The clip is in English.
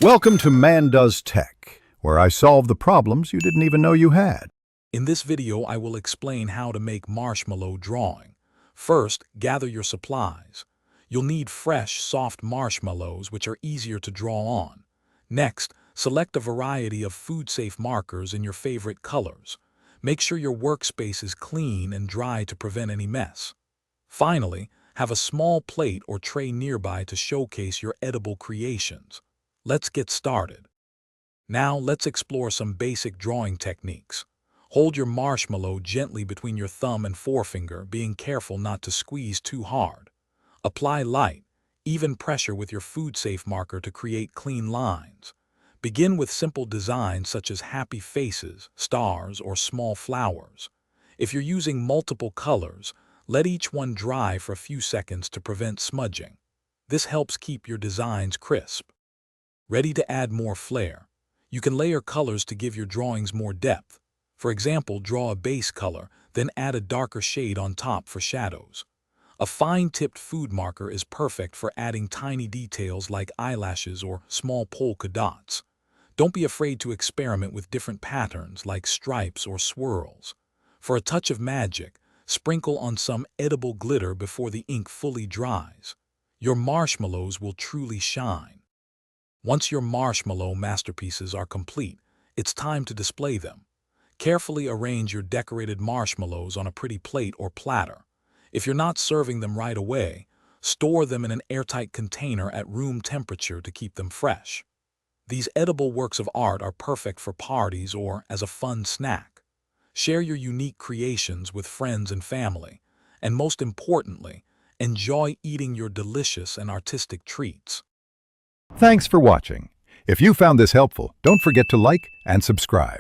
Welcome to Man Does Tech, where I solve the problems you didn't even know you had. In this video, I will explain how to make marshmallow drawing. First, gather your supplies. You'll need fresh, soft marshmallows, which are easier to draw on. Next, select a variety of food-safe markers in your favorite colors. Make sure your workspace is clean and dry to prevent any mess. Finally, have a small plate or tray nearby to showcase your edible creations. Let's get started. Now let's explore some basic drawing techniques. Hold your marshmallow gently between your thumb and forefinger, being careful not to squeeze too hard. Apply light, even pressure with your food-safe marker to create clean lines. Begin with simple designs such as happy faces, stars, or small flowers. If you're using multiple colors, let each one dry for a few seconds to prevent smudging. This helps keep your designs crisp. Ready to add more flair? You can layer colors to give your drawings more depth. For example, draw a base color, then add a darker shade on top for shadows. A fine-tipped food marker is perfect for adding tiny details like eyelashes or small polka dots. Don't be afraid to experiment with different patterns like stripes or swirls. For a touch of magic, sprinkle on some edible glitter before the ink fully dries. Your marshmallows will truly shine. Once your marshmallow masterpieces are complete, it's time to display them. Carefully arrange your decorated marshmallows on a pretty plate or platter. If you're not serving them right away, store them in an airtight container at room temperature to keep them fresh. These edible works of art are perfect for parties or as a fun snack. Share your unique creations with friends and family, and most importantly, enjoy eating your delicious and artistic treats. Thanks for watching. If you found this helpful, don't forget to like and subscribe.